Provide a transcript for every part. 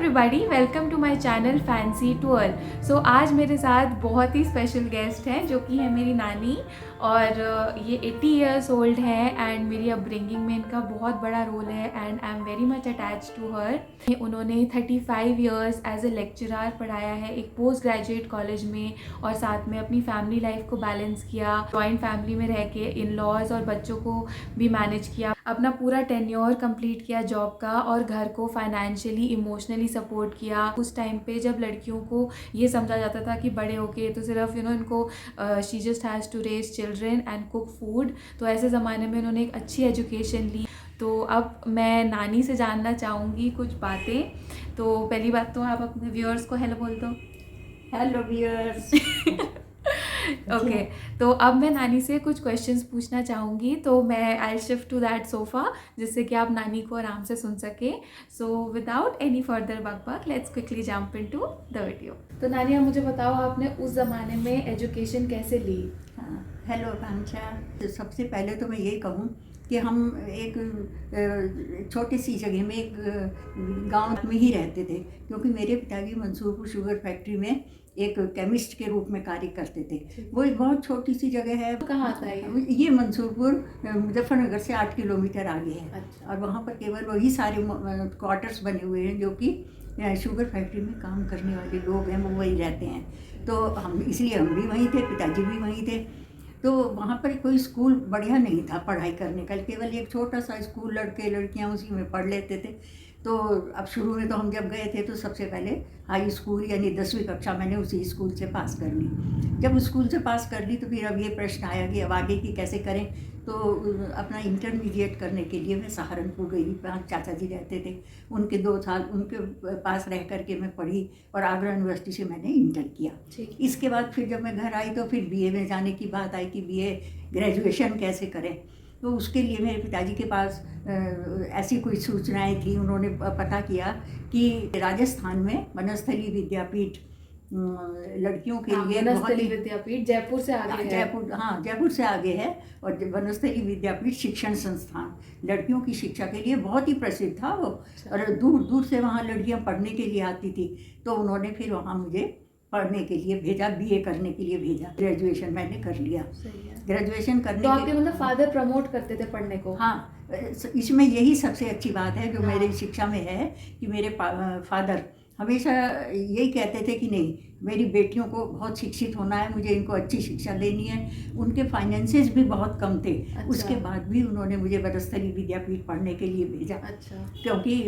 Everybody, welcome to my channel fancy tour. So आज मेरे साथ बहुत ही स्पेशल गेस्ट हैं जो कि है मेरी नानी। और ये 80 इयर्स ओल्ड है एंड मेरी अपब्रिंगिंग में इनका बहुत बड़ा रोल है and I am very much attach to her. उन्होंने 35 इयर्स एज ए लेक्चरर पढ़ाया है एक पोस्ट ग्रेजुएट कॉलेज में, और साथ में अपनी फैमिली लाइफ को बैलेंस किया, जॉइंट फैमिली में रह के इन लॉज और बच्चों को भी मैनेज किया, अपना पूरा टेन्योर कंप्लीट किया जॉब का, और घर को फाइनेंशियली इमोशनली सपोर्ट किया। उस टाइम पे जब लड़कियों को ये समझा जाता था कि बड़े होके तो सिर्फ इनको she just has to raise children and cook food, तो ऐसे ज़माने में उन्होंने एक अच्छी एजुकेशन ली। तो अब मैं नानी से जानना चाहूँगी कुछ बातें। तो पहली बात तो आप अपने व्यूअर्स को हेलो बोल दो। Hello viewers. ओके, तो अब मैं नानी से कुछ क्वेश्चंस पूछना चाहूँगी, तो मैं I shift to that sofa जिससे कि आप नानी को आराम से सुन सके। सो विदाउट एनी फर्दर बकबक let's quickly jump into the video. तो नानी, आप मुझे बताओ, आपने उस ज़माने में एजुकेशन कैसे ली? हाँ, हेलो कांक्षा। तो सबसे पहले तो मैं यही कहूँ कि हम एक छोटी सी जगह में एक गांव में ही रहते थे, क्योंकि मेरे पिताजी मंसूरपुर शुगर फैक्ट्री में एक केमिस्ट के रूप में कार्य करते थे। वो एक बहुत छोटी सी जगह है। कहाँ आता है ये मंसूरपुर मुजफ्फरनगर से 8 किलोमीटर आगे है। अच्छा। और वहाँ पर केवल वही सारे क्वार्टर्स बने हुए हैं जो कि शुगर फैक्ट्री में काम करने वाले लोग हैं, वो वही रहते हैं। तो हम इसलिए हम भी वहीं थे, पिताजी भी वहीं थे। तो वहाँ पर कोई स्कूल बढ़िया नहीं था पढ़ाई करने का, केवल एक छोटा सा स्कूल, लड़के लड़कियाँ उसी में पढ़ लेते थे। तो अब शुरू में तो हम जब गए थे तो सबसे पहले हाई स्कूल यानी 10वीं कक्षा मैंने उसी स्कूल से पास कर ली। जब स्कूल से पास कर ली तो फिर अब ये प्रश्न आया कि अब आगे की कैसे करें। तो अपना इंटरमीडिएट करने के लिए मैं सहारनपुर गई। वहाँ चाचा जी रहते थे, उनके 2 साल उनके पास रह करके मैं पढ़ी और आगरा यूनिवर्सिटी से मैंने इंटर किया। इसके बाद फिर जब मैं घर आई तो फिर बीए में जाने की बात आई कि बीए ग्रेजुएशन कैसे करें। तो उसके लिए मेरे पिताजी के पास ऐसी कोई सूचनाएं थी। उन्होंने पता किया कि राजस्थान में वनस्थली विद्यापीठ लड़कियों के लिए वनस्थली विद्यापीठ जयपुर से आगे है। जयपुर से आगे है। और वनस्थली विद्यापीठ शिक्षण संस्थान लड़कियों की शिक्षा के लिए बहुत ही प्रसिद्ध था वो। और दूर दूर से वहाँ लड़कियाँ पढ़ने के लिए आती थी। तो उन्होंने फिर वहाँ मुझे पढ़ने के लिए भेजा, बीए करने के लिए भेजा। ग्रेजुएशन मैंने कर लिया। ग्रेजुएशन करने तो आपके मतलब फादर प्रमोट करते थे पढ़ने को? हाँ, इसमें यही सबसे अच्छी बात है जो मेरी शिक्षा में है कि मेरे फादर हमेशा यही कहते थे कि नहीं, मेरी बेटियों को बहुत शिक्षित होना है, मुझे इनको अच्छी शिक्षा देनी है। उनके फाइनेंसेस भी बहुत कम थे। अच्छा। उसके बाद भी उन्होंने मुझे वनस्थली विद्यापीठ पढ़ने के लिए भेजा। अच्छा। क्योंकि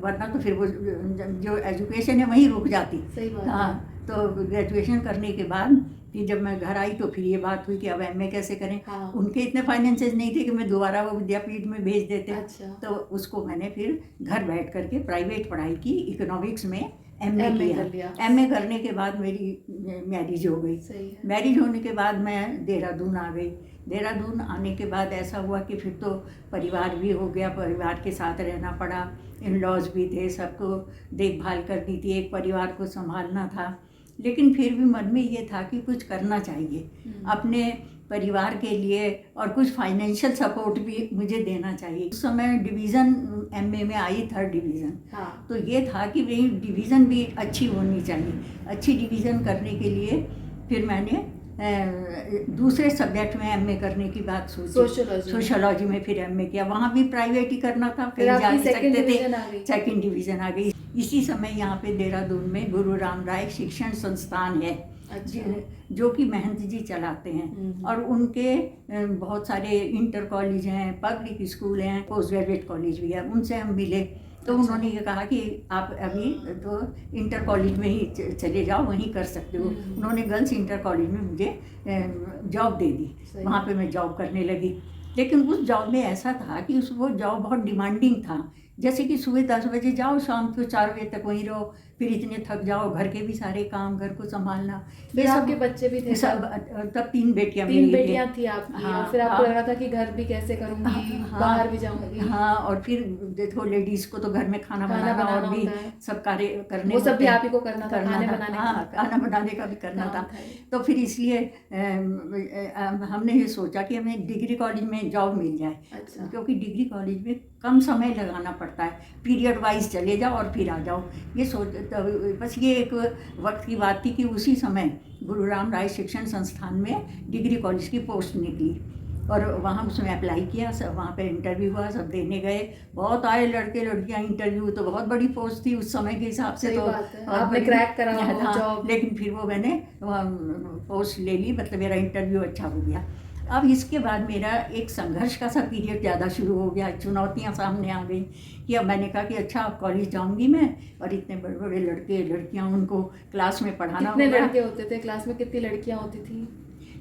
वरना तो फिर वो जो एजुकेशन है वहीं रुक जाती। सही बात। हाँ, तो ग्रेजुएशन करने के बाद फिर जब मैं घर आई तो फिर ये बात हुई कि अब एमए कैसे करें। हाँ। उनके इतने फाइनेंसेस नहीं थे कि मैं दोबारा वो विद्यापीठ में भेज देते। अच्छा। तो उसको मैंने फिर घर बैठ करके प्राइवेट पढ़ाई की, इकोनॉमिक्स में एमए किया। एमए करने के बाद मेरी मैरिज हो गई। मैरिज होने के बाद मैं देहरादून आ गई। देहरादून आने के बाद ऐसा हुआ कि फिर तो परिवार भी हो गया, परिवार के साथ रहना पड़ा, इन लॉज भी थे, सबको देखभाल करनी थी, एक परिवार को संभालना था। लेकिन फिर भी मन में ये था कि कुछ करना चाहिए अपने परिवार के लिए, और कुछ फाइनेंशियल सपोर्ट भी मुझे देना चाहिए। उस समय डिवीज़न एमए में आई 3rd डिवीज़न। हाँ। तो ये था कि मेरी डिवीज़न भी अच्छी होनी चाहिए। अच्छी डिवीज़न करने के लिए फिर मैंने दूसरे सब्जेक्ट में एमए करने की बात सोची। सोशियोलॉजी में फिर एमए किया। वहाँ भी प्राइवेट ही करना था, कहीं जा नहीं सकते थे। 2nd डिवीज़न आ गई। इसी समय यहाँ पे देहरादून में गुरु राम राय शिक्षण संस्थान है। अच्छा। जो कि महंत जी चलाते हैं। और उनके बहुत सारे इंटर कॉलेज हैं, पब्लिक स्कूल हैं, पोस्ट ग्रेजुएट कॉलेज भी है। उनसे हम मिले तो अच्छा। उन्होंने ये कहा कि आप अभी तो इंटर कॉलेज में ही चले जाओ, वहीं कर सकते हो। उन्होंने गर्ल्स इंटर कॉलेज में मुझे जॉब दे दी। वहाँ पे मैं जॉब करने लगी। लेकिन उस जॉब में ऐसा था कि वो जॉब बहुत डिमांडिंग था। जैसे कि सुबह 10 बजे जाओ, शाम को 4 बजे तक वहीं रहो, फिर इतने थक जाओ, घर के भी सारे काम, घर को संभालना। फिर आपके बच्चे भी थे? सब तब 3 बेटियां थी आपकी। हाँ, और फिर आपको लग रहा था कि घर भी कैसे करूँगी, बाहर भी जाऊँगी। हाँ, और फिर देखो लेडीज़ को तो घर में खाना बनाना और भी सब कार्य करने, वो सब भी आप ही को करना था। खाना बनाने का भी करना था। तो फिर इसलिए हमने ये सोचा कि हमें डिग्री कॉलेज में जॉब मिल जाए। अच्छा। क्योंकि डिग्री कॉलेज में कम समय लगाना पड़ता पड़ता है, पीरियड वाइज चले जाओ और फिर आ जाओ। ये सोच बस ये एक वक्त की बात थी कि उसी समय गुरु राम राय शिक्षण संस्थान में डिग्री कॉलेज की पोस्ट निकली और वहाँ उसमें अप्लाई किया, सब वहाँ पे इंटरव्यू हुआ, सब देने गए, बहुत आए लड़के लड़कियाँ इंटरव्यू, तो बहुत बड़ी पोस्ट थी उस समय के हिसाब से, तो आपने क्रैक करा वो जॉब। लेकिन फिर वो मैंने पोस्ट ले ली, मतलब मेरा इंटरव्यू अच्छा हो गया। अब इसके बाद मेरा एक संघर्ष का सा पीरियड ज़्यादा शुरू हो गया, चुनौतियाँ सामने आ गई कि अब मैंने कहा कि अच्छा अब कॉलेज जाऊँगी मैं, और इतने बड़े बड़े लड़के लड़कियाँ उनको क्लास में पढ़ाना होगा। कितने लड़के होते थे क्लास में, कितनी लड़कियाँ होती थी?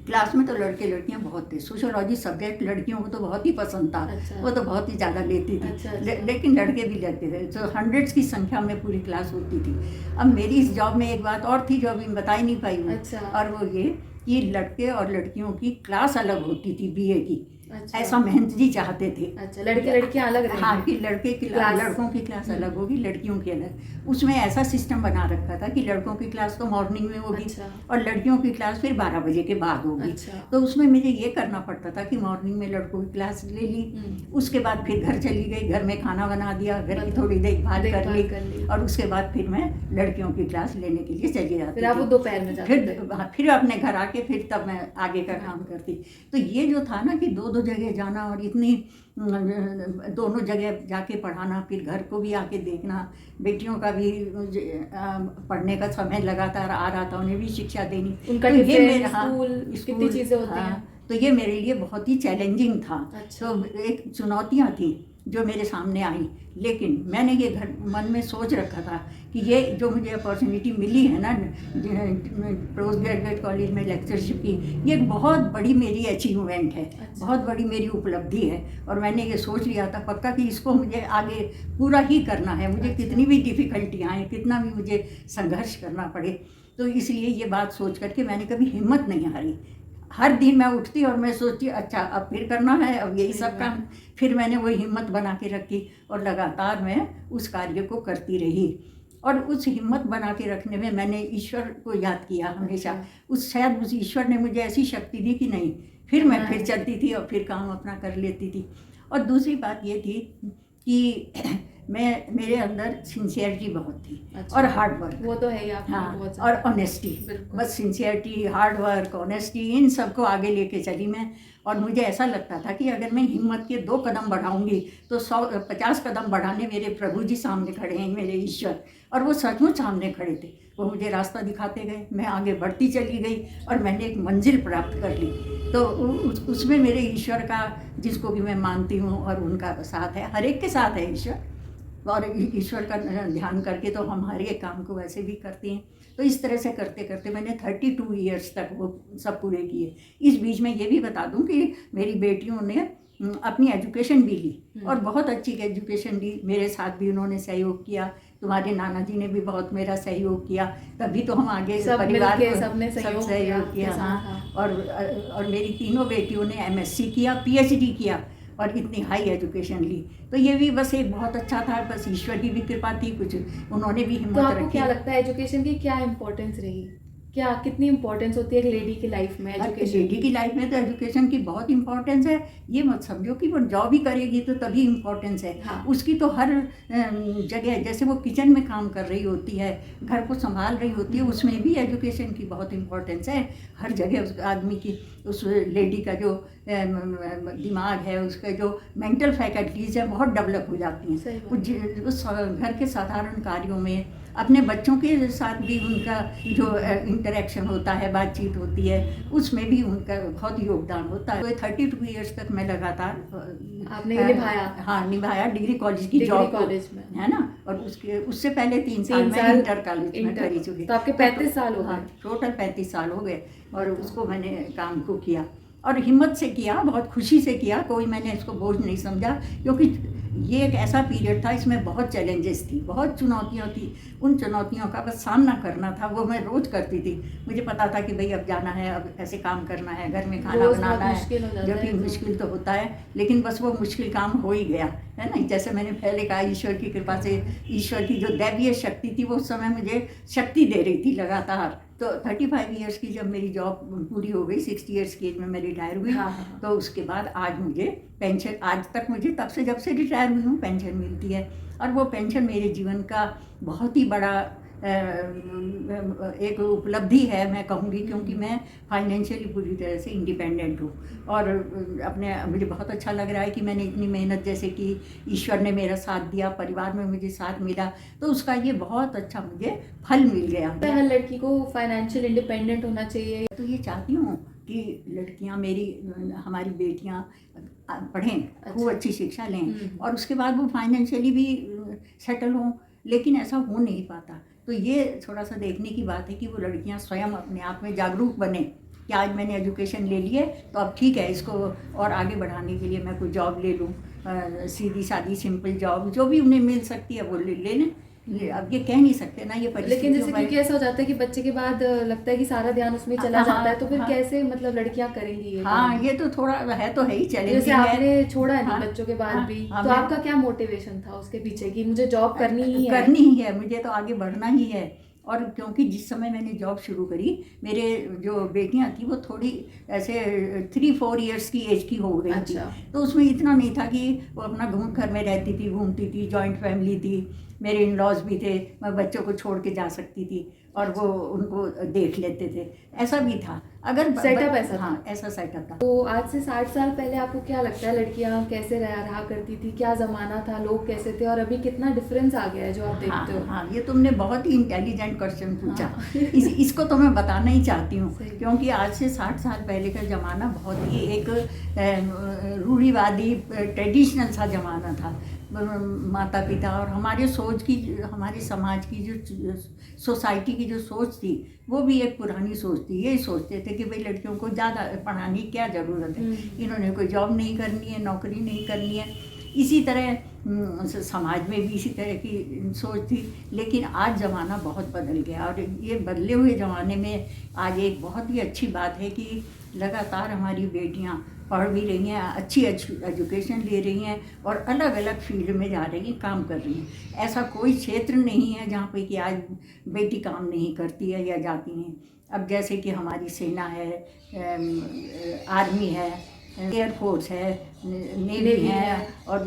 क्लास में तो लड़के लड़कियां बहुत थे, सोशियोलॉजी सब्जेक्ट लड़कियों को तो बहुत ही पसंद था। अच्छा। वो तो बहुत ही ज़्यादा लेती थी। अच्छा। लेकिन लड़के भी लेते थे, तो हंड्रेड्स की संख्या में पूरी क्लास होती थी। अब मेरी इस जॉब में एक बात और थी जो अभी बता ही नहीं पाई हूँ। अच्छा। और वो ये कि लड़के और लड़कियों की क्लास अलग होती थी बीए की। अच्छा। ऐसा महंत जी चाहते थे। अच्छा, लड़के लड़कियां अलग रहेंगे। हाँ, कि लड़के की लड़कों की क्लास अलग होगी, लड़कियों की अलग। उसमें ऐसा सिस्टम बना रखा था कि लड़कों की क्लास तो मॉर्निंग में होगी। अच्छा। और लड़कियों की क्लास फिर 12 बजे के बाद होगी। अच्छा। तो उसमें मुझे ये करना पड़ता था कि मॉर्निंग में लड़कों की क्लास ले ली, उसके बाद फिर घर चली गई, घर में खाना बना दिया, घर की थोड़ी देखभाल कर ली, और उसके बाद फिर मैं लड़कियों की क्लास लेने के लिए चली जाती। फिर दोपहर में फिर अपने घर आके फिर तब मैं आगे का काम करती। तो ये जो था ना कि दो जगह जाना और इतनी दोनों जगह जाके पढ़ाना, फिर घर को भी आके देखना, बेटियों का भी पढ़ने का समय लगातार आ रहा था, उन्हें भी शिक्षा देनी, उनका तो ये मेरा स्कूल कितनी चीज़ें होती हैं, तो ये मेरे लिए बहुत ही चैलेंजिंग था। अच्छा। तो एक चुनौतियाँ थी जो मेरे सामने आई, लेकिन मैंने ये घर मन में सोच रखा था कि ये जो मुझे अपॉर्चुनिटी मिली है ना पोस्ट ग्रेजुएट कॉलेज में लेक्चरशिप की, ये एक बहुत बड़ी मेरी अचीवमेंट है। अच्छा। बहुत बड़ी मेरी उपलब्धि है, और मैंने ये सोच लिया था पक्का कि इसको मुझे आगे पूरा ही करना है। मुझे अच्छा। कितनी भी डिफ़िकल्टियाँ आएँ, कितना भी मुझे संघर्ष करना पड़े, तो इसलिए ये बात सोच करके मैंने कभी हिम्मत नहीं हारी। हर दिन मैं उठती और मैं सोचती अच्छा अब फिर करना है, अब यही सब काम। फिर मैंने वही हिम्मत बना के रखी और लगातार मैं उस कार्य को करती रही। और उस हिम्मत बना के रखने में मैंने ईश्वर को याद किया हमेशा। शायद उस ईश्वर ने मुझे ऐसी शक्ति दी कि नहीं, फिर मैं फिर चलती थी और फिर काम अपना कर लेती थी। और दूसरी बात ये थी कि मेरे अंदर सिंसियरिटी बहुत थी। अच्छा। और हार्ड वर्क, वो तो है ही। हाँ, बहुत और ऑनेस्टी, बस सिंसियरिटी, हार्ड वर्क, ऑनेस्टी, इन सबको आगे लेके चली मैं। और मुझे ऐसा लगता था कि अगर मैं हिम्मत के 2 कदम बढ़ाऊंगी तो 150 कदम बढ़ाने मेरे प्रभु जी सामने खड़े हैं, मेरे ईश्वर, और वो सचमुच सामने खड़े थे। वो मुझे रास्ता दिखाते गए, मैं आगे बढ़ती चली गई और मैंने एक मंजिल प्राप्त कर ली। तो उसमें मेरे ईश्वर का, जिसको भी मैं मानती हूँ, और उनका साथ है, हर एक के साथ है ईश्वर, और ईश्वर का ध्यान करके तो हम हर एक काम को वैसे भी करते हैं। तो इस तरह से करते करते मैंने 32 ईयर्स तक वो सब पूरे किए। इस बीच में ये भी बता दूं कि मेरी बेटियों ने अपनी एजुकेशन भी ली और बहुत अच्छी एजुकेशन ली। मेरे साथ भी उन्होंने सहयोग किया, तुम्हारे नाना जी ने भी बहुत मेरा सहयोग किया, तभी तो हम आगे परिवार को सबने सहयोग किया। हाँ, और मेरी तीनों बेटियों ने MSc किया, PhD किया और इतनी हाई एजुकेशन ली। तो ये भी बस एक बहुत अच्छा था, बस ईश्वर की भी कृपा थी, कुछ उन्होंने भी हिम्मत रखी। तो आपको क्या लगता है एजुकेशन की क्या इम्पोर्टेंस रही, क्या कितनी इम्पोर्टेंस होती है एक लेडी की लाइफ में? एजुकेशन लेडी की लाइफ में तो एजुकेशन की बहुत इम्पोर्टेंस है। ये मत समझो कि वो जॉब ही करेगी तो तभी इम्पोर्टेंस है। हाँ। उसकी तो हर जगह, जैसे वो किचन में काम कर रही होती है, घर को संभाल रही होती है, उसमें भी एजुकेशन की बहुत इम्पोर्टेंस है। हर जगह उस आदमी की, उस लेडी का जो दिमाग है, उसका जो मेंटल फैकल्टीज़ है बहुत डेवलप हो जाती हैं। उस घर के साधारण कार्यों में, अपने बच्चों के साथ भी उनका जो इंटरेक्शन होता है, बातचीत होती है, उसमें भी उनका बहुत योगदान होता है। तो 32 ईयर्स तक मैं लगातार आपने निभाया। हाँ, निभाया। डिग्री कॉलेज की जॉब कॉलेज में, है ना, और उससे पहले 3 साल मैं इंटर कॉलेज में करी चुकी। तो आपके 35 साल हो गए? टोटल 35 साल हो गए। और उसको मैंने काम को किया और हिम्मत से किया, बहुत खुशी से किया, कोई मैंने इसको बोझ नहीं समझा, क्योंकि ये एक ऐसा पीरियड था, इसमें बहुत चैलेंजेस थी, बहुत चुनौतियाँ थी। उन चुनौतियों का बस सामना करना था, वो मैं रोज़ करती थी। मुझे पता था कि भाई अब जाना है, अब ऐसे काम करना है, घर में खाना बनाना है, जो कि मुश्किल तो होता है, लेकिन बस वो मुश्किल काम हो ही गया, है ना। जैसे मैंने पहले कहा, ईश्वर की कृपा से, ईश्वर की जो दैवीय शक्ति थी वो उस समय मुझे शक्ति दे रही थी लगातार, तो 35 ईयर्स की जब मेरी जॉब पूरी हो गई, 60 ईयर्स की एज में मैं रिटायर हुई। तो उसके बाद आज मुझे पेंशन, आज तक मुझे तब से जब से रिटायर हुई हूँ पेंशन मिलती है। और वो पेंशन मेरे जीवन का बहुत ही बड़ा एक उपलब्धि है मैं कहूँगी, क्योंकि मैं फाइनेंशियली पूरी तरह से इंडिपेंडेंट हूँ। और अपने मुझे बहुत अच्छा लग रहा है कि मैंने इतनी मेहनत, जैसे कि ईश्वर ने मेरा साथ दिया, परिवार में मुझे साथ मिला, तो उसका ये बहुत अच्छा मुझे फल मिल गया। हर लड़की को फाइनेंशियल इंडिपेंडेंट होना चाहिए। तो ये चाहती हूँ कि लड़कियाँ मेरी, हमारी बेटियाँ पढ़ें, खूब अच्छी शिक्षा लें और उसके बाद वो फाइनेंशियली भी सेटल हों, लेकिन ऐसा हो नहीं पाता। तो ये थोड़ा सा देखने की बात है कि वो लड़कियां स्वयं अपने आप में जागरूक बने कि आज मैंने एजुकेशन ले ली है तो अब ठीक है, इसको और आगे बढ़ाने के लिए मैं कोई जॉब ले लूँ, सीधी सादी सिंपल जॉब जो भी उन्हें मिल सकती है वो ले लें। अब ये कह नहीं सकते ना, ये परिस्थिति। लेकिन जैसे क्योंकि ऐसा हो जाता है कि बच्चे के बाद लगता है कि सारा ध्यान उसमें चला जाता है, तो फिर कैसे मतलब लड़कियां करेंगी ये? हाँ, ये तो थोड़ा है, तो है ही चैलेंजिंग है। जैसे आपने छोड़ा है ना बच्चों के बाद भी, तो आपका क्या मोटिवेशन था उसके पीछे कि मुझे जॉब करनी ही है, मुझे तो आगे बढ़ना ही है। और क्योंकि जिस समय मैंने जॉब शुरू करी, मेरे जो बेटियां थी वो थोड़ी ऐसे 3-4 ईयर्स की एज की हो गई थी। तो उसमें इतना नहीं था कि वो अपना घर में रहती थी, घूमती थी, जॉइंट फैमिली थी, मेरे इन लॉज भी थे, मैं बच्चों को छोड़ के जा सकती थी और वो उनको देख लेते थे, ऐसा भी था। अगर सेटअप ऐसा था। हाँ, ऐसा सेटअप था। तो आज से 60 साल पहले आपको क्या लगता है लड़कियां कैसे रहा करती थी, क्या ज़माना था, लोग कैसे थे, और अभी कितना डिफरेंस आ गया है जो आप देखते हो? हाँ, ये तुमने बहुत ही इंटेलिजेंट क्वेश्चन पूछा। इसको तो मैं बताना ही चाहती हूँ, क्योंकि आज से 60 साल पहले का ज़माना बहुत ही एक रूढ़िवादी ट्रेडिशनल सा ज़माना था। माता पिता और हमारे सोच की, हमारे समाज की जो सोसाइटी की जो सोच थी वो भी एक पुरानी सोच थी। यही सोचते थे कि भाई लड़कियों को ज़्यादा पढ़ाने की क्या ज़रूरत है, इन्होंने कोई जॉब नहीं करनी है, नौकरी नहीं करनी है। इसी तरह समाज में भी इसी तरह की सोच थी। लेकिन आज ज़माना बहुत बदल गया और ये बदले हुए ज़माने में आज एक बहुत ही अच्छी बात है कि लगातार हमारी बेटियां पढ़ भी रही हैं, अच्छी एजुकेशन ले रही हैं और अलग अलग फील्ड में जा रही हैं, काम कर रही हैं। ऐसा कोई क्षेत्र नहीं है जहाँ पे कि आज बेटी काम नहीं करती है या जाती हैं। अब जैसे कि हमारी सेना है, आर्मी है, एयरफोर्स है, नेवी है और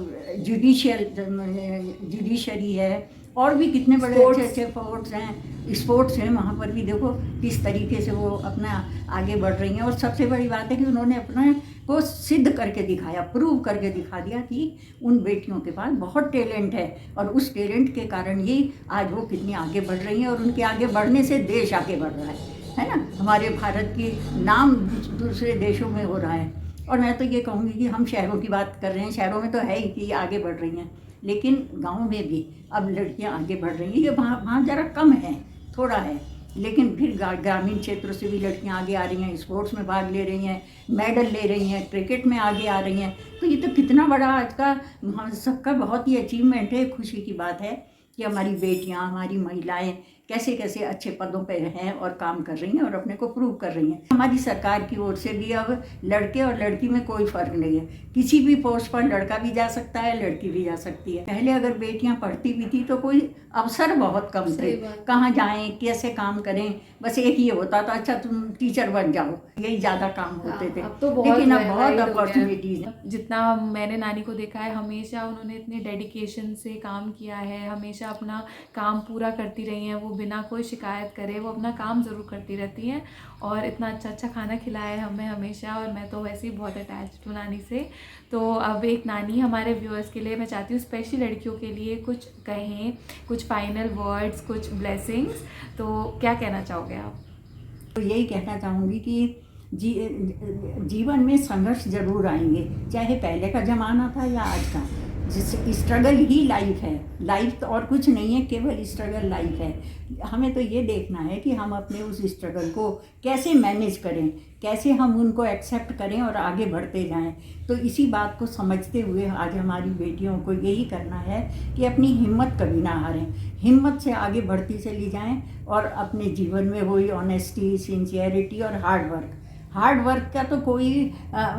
जुडिशरी है, और भी कितने बड़े अच्छे अच्छे फोर्स हैं, स्पोर्ट्स हैं। वहाँ पर भी देखो किस तरीके से वो अपना आगे बढ़ रही हैं। और सबसे बड़ी बात है कि उन्होंने अपने को सिद्ध करके दिखाया, प्रूव करके दिखा दिया कि उन बेटियों के पास बहुत टैलेंट है और उस टैलेंट के कारण ही आज वो कितनी आगे बढ़ रही हैं और उनके आगे बढ़ने से देश आगे बढ़ रहा है ना। हमारे भारत की नाम दूसरे देशों में हो रहा है। और मैं तो ये कहूँगी कि हम शहरों की बात कर रहे हैं, शहरों में तो है ही कि आगे बढ़ रही हैं, लेकिन गांव में भी अब लड़कियां आगे बढ़ रही हैं। ये वहाँ ज़रा कम है, थोड़ा है, लेकिन फिर ग्रामीण क्षेत्रों से भी लड़कियां आगे आ रही हैं, स्पोर्ट्स में भाग ले रही हैं, मेडल ले रही हैं, क्रिकेट में आगे आ रही हैं। तो ये तो कितना बड़ा आज का सबका बहुत ही अचीवमेंट है, खुशी की बात है कि हमारी बेटियां, हमारी महिलाएं कैसे कैसे अच्छे पदों पर हैं और काम कर रही हैं और अपने को प्रूव कर रही हैं। हमारी सरकार की ओर से भी अब लड़के और लड़की में कोई फ़र्क नहीं है, किसी भी पोस्ट पर लड़का भी जा सकता है, लड़की भी जा सकती है। पहले अगर बेटियां पढ़ती भी थी तो कोई अवसर बहुत कम थे, कहाँ जाएं, कैसे काम करें, बस एक ये होता था अच्छा तुम टीचर बन जाओ, यही ज़्यादा काम होते थे। लेकिन अब बहुत अपॉर्चुनिटीज़ हैं। जितना मैंने नानी को देखा है, हमेशा उन्होंने इतने डेडिकेशन से काम किया है, हमेशा अपना काम पूरा करती रही हैं। वो बिना कोई शिकायत करे वो अपना काम ज़रूर करती रहती हैं और इतना अच्छा अच्छा खाना खिलाया है हमें हमेशा। और मैं तो वैसे ही बहुत अटैच्ड हूँ नानी से। तो अब एक नानी हमारे व्यूअर्स के लिए मैं चाहती हूँ स्पेशली लड़कियों के लिए कुछ कहें, कुछ फाइनल वर्ड्स, कुछ ब्लेसिंग्स। तो क्या कहना चाहोगे आप? तो यही कहना चाहूँगी कि जीवन में संघर्ष जरूर आएंगे, चाहे पहले का ज़माना था या आज का। जिससे स्ट्रगल ही लाइफ है, लाइफ तो और कुछ नहीं है, केवल स्ट्रगल लाइफ है। हमें तो ये देखना है कि हम अपने उस स्ट्रगल को कैसे मैनेज करें, कैसे हम उनको एक्सेप्ट करें और आगे बढ़ते जाएं। तो इसी बात को समझते हुए आज हमारी बेटियों को यही करना है कि अपनी हिम्मत कभी ना हारें, हिम्मत से आगे बढ़ती चली जाएं और अपने जीवन में वही ऑनेस्टी, सिंसियरिटी और हार्ड वर्क का तो कोई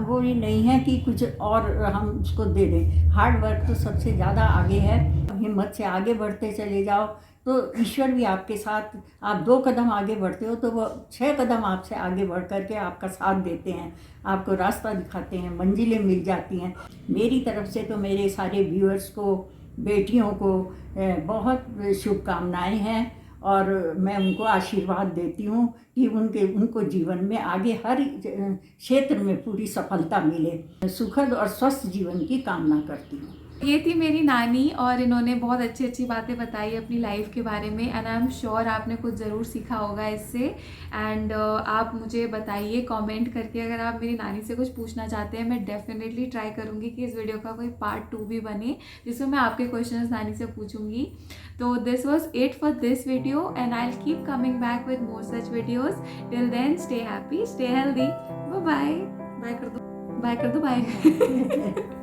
वो ही नहीं है कि कुछ और हम उसको दे दें। हार्ड वर्क तो सबसे ज़्यादा आगे है। हिम्मत से आगे बढ़ते चले जाओ, तो ईश्वर भी आपके साथ, आप 2 कदम आगे बढ़ते हो तो वो 6 कदम आपसे आगे बढ़ कर के आपका साथ देते हैं, आपको रास्ता दिखाते हैं, मंजिलें मिल जाती हैं। मेरी तरफ से तो मेरे सारे व्यूअर्स को, बेटियों को बहुत शुभकामनाएं हैं और मैं उनको आशीर्वाद देती हूँ कि उनको जीवन में आगे हर क्षेत्र में पूरी सफलता मिले। सुखद और स्वस्थ जीवन की कामना करती हूँ। ये थी मेरी नानी और इन्होंने बहुत अच्छी अच्छी बातें बताई अपनी लाइफ के बारे में एंड आई एम श्योर आपने कुछ ज़रूर सीखा होगा इससे। एंड आप मुझे बताइए कमेंट करके, अगर आप मेरी नानी से कुछ पूछना चाहते हैं, मैं डेफिनेटली ट्राई करूँगी कि इस वीडियो का कोई पार्ट 2 भी बने जिसमें मैं आपके क्वेश्चंस नानी से पूछूंगी। तो this was it for this video and I will keep coming back with more such videos. Till then stay happy, stay healthy, bye bye. Bye कर दो, बाय कर दो, बाय।